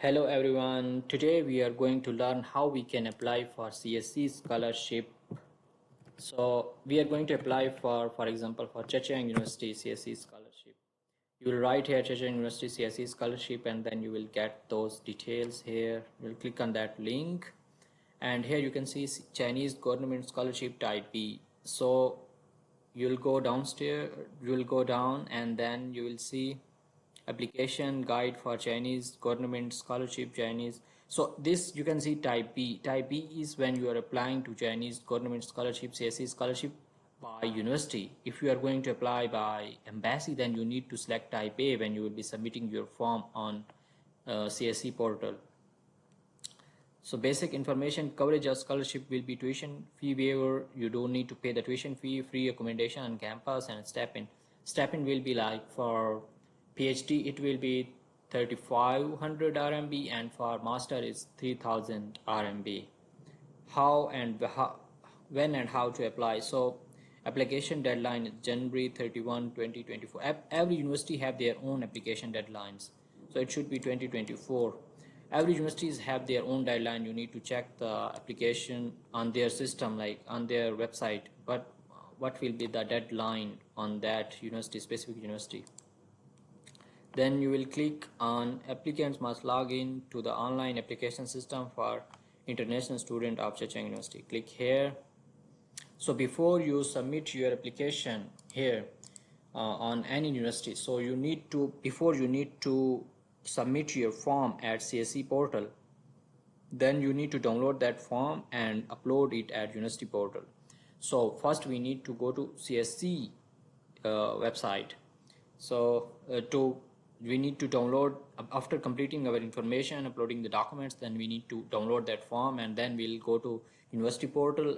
Hello everyone. Today we are going to learn how we can apply for CSC scholarship. So we are going to apply for example, for Checheng University CSC scholarship. You will write here Checheng University CSC scholarship, and then you will get those details here. You'll click on that link, and here you can see Chinese government scholarship type B. So you'll go downstairs, you'll go down, and then you will see application guide for Chinese government scholarship Chinese. So this you can see type B. Type B is when you are applying to Chinese government scholarship CSC scholarship by university. If you are going to apply by embassy, then you need to select type A when you will be submitting your form on CSC portal. So basic information coverage of scholarship will be tuition fee waiver. You don't need to pay the tuition fee, free accommodation on campus, and stipend. Stipend will be like for PhD it will be 3500 RMB, and for master is 3000 RMB. When and how to apply. So application deadline is January 31 2024. Every university have their own application deadlines, so it should be 2024. Every universities have their own deadline. You need to check the application on their system, like on their website, but what will be the deadline on that university, specific university. Then you will click on applicants must log in to the online application system for international student of Checheng University. Click here. So before you submit your application here on any university, so you need to, before you need to submit your form at CSC portal, then you need to download that form and upload it at university portal. So first we need to go to CSC website. So we need to download, after completing our information, uploading the documents, then we need to download that form, and then we'll go to university portal,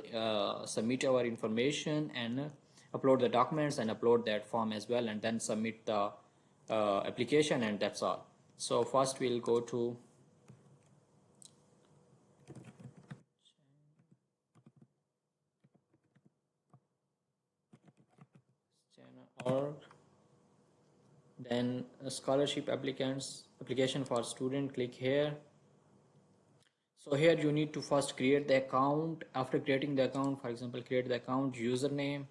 submit our information, and upload the documents and upload that form as well, and then submit the application, and that's all. So first we'll go to China.org. Then scholarship applicants, application for student, click here. So here you need to first create the account. After creating the account, for example, create the account, username,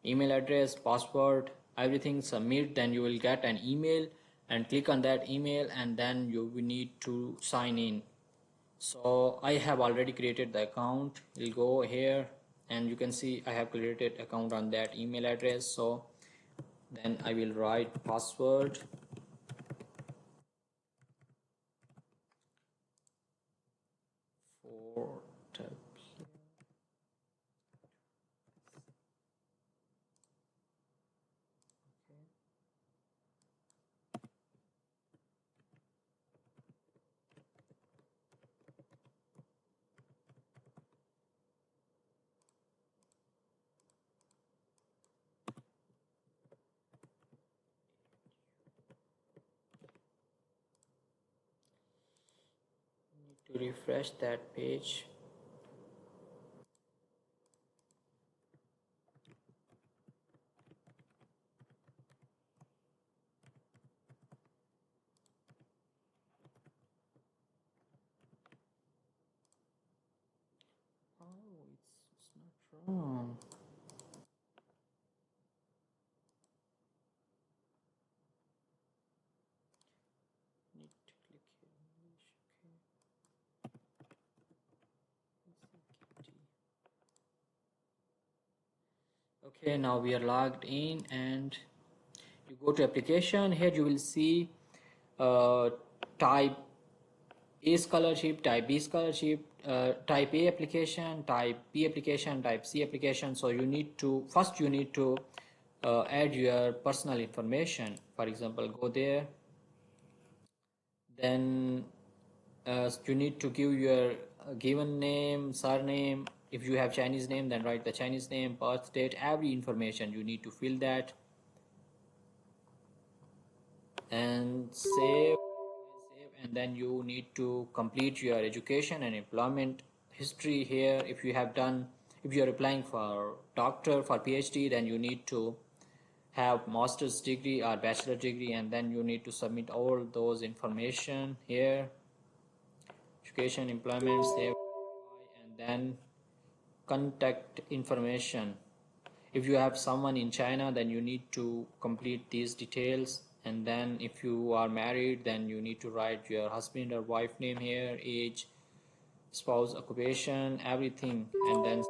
email address, password, everything, submit. Then you will get an email, and click on that email, and then you will need to sign in. So I have already created the account. We'll go here, and you can see I have created account on that email address. So then I will write password. For to refresh that page. Oh, it's not wrong. Need to click here English. Okay, now we are logged in, and you go to application. Here you will see type A scholarship, type B scholarship, type A application, type B application, type C application. So you need to first add your personal information. For example, go there. Then you need to give your given name, surname. If you have Chinese name, then write the Chinese name, birth date, every information you need to fill that, and save, and then you need to complete your education and employment history here. If you are applying for doctor, for PhD, then you need to have master's degree or bachelor degree, and then you need to submit all those information here. education, employment, save, and then contact information. If you have someone in China, then you need to complete these details. And then if you are married, then you need to write your husband or wife name here, age, spouse, occupation, everything. And then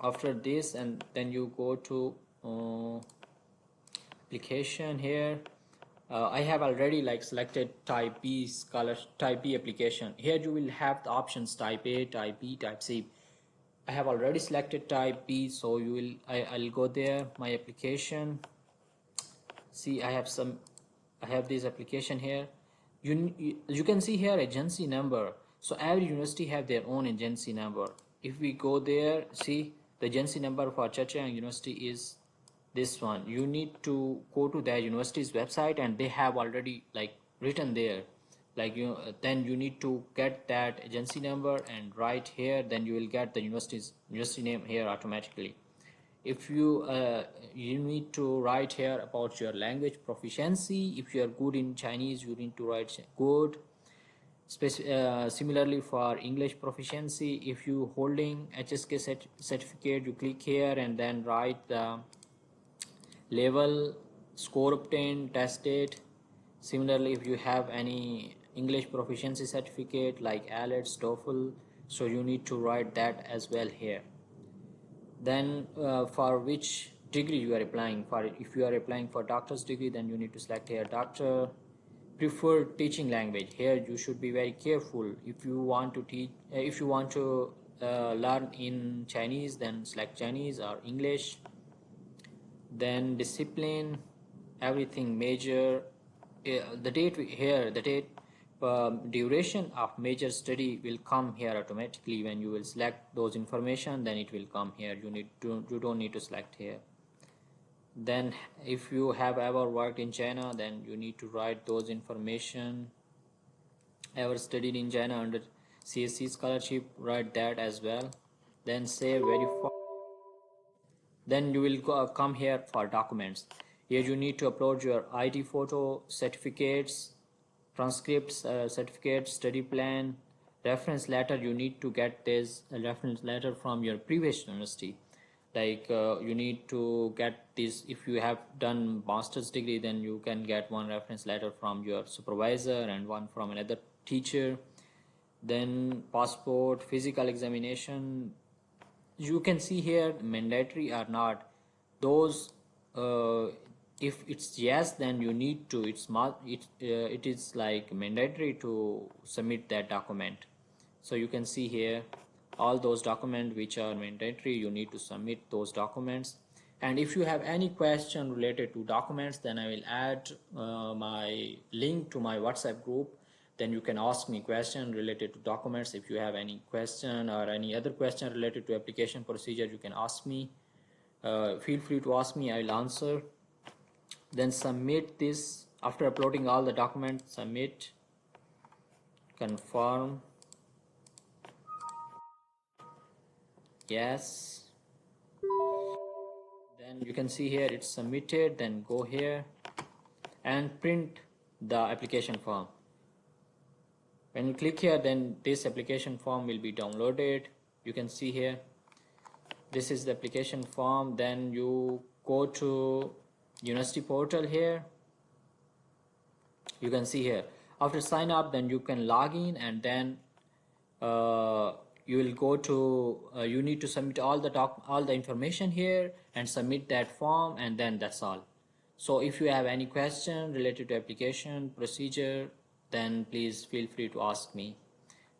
after this, and then you go to application here. I have already like selected type B scholar, type B application. Here you will have the options type A, type B, type C. I have already selected type B, so you will I'll go there, my application. See, I have this application here. You can see here agency number. So every university have their own agency number. If we go there, see the agency number for Zhejiang University is this one. You need to go to their university's website, and they have already like written there. Like then you need to get that agency number and write here. Then you will get the university name here automatically. If you need to write here about your language proficiency. If you are good in Chinese, you need to write good. Similarly for English proficiency, if you holding HSK certificate, you click here and then write the level, score obtained, test date. Similarly, if you have any English proficiency certificate like IELTS, TOEFL, so you need to write that as well here. Then for which degree you are applying for, if you are applying for doctor's degree, then you need to select here doctor. Preferred teaching language, here you should be very careful. If you want to teach, if you want to learn in Chinese, then select Chinese or English. Then discipline, everything major, the date here, the date, duration of major study will come here automatically. When you will select those information, then it will come here. You don't need to select here. Then if you have ever worked in China, then you need to write those information. Ever studied in China under CSC scholarship, write that as well. Then save, verify. Then you will come here for documents. Here you need to upload your ID photo, certificates, transcripts, certificates, study plan, reference letter. You need to get this reference letter from your previous university. Like you need to get this. If you have done master's degree, then you can get one reference letter from your supervisor and one from another teacher. Then passport, physical examination. You can see here mandatory or not. Those if it's yes, then you need to, it is like mandatory to submit that document. So you can see here all those documents which are mandatory, you need to submit those documents. And if you have any question related to documents, then I will add my link to my WhatsApp group. Then you can ask me question related to documents. If you have any question or any other question related to application procedure, you can ask me. Feel free to ask me, I will answer. Then submit this. After uploading all the documents, submit, confirm, yes. Then you can see here it's submitted. Then go here and print the application form. When you click here, then this application form will be downloaded. You can see here this is the application form. Then you go to university portal here. You can see here after sign up, then you can log in, and then you will go to you need to submit all the information here and submit that form, and then that's all. So if you have any question related to application procedure, then please feel free to ask me.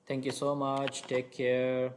Thank you so much. Take care.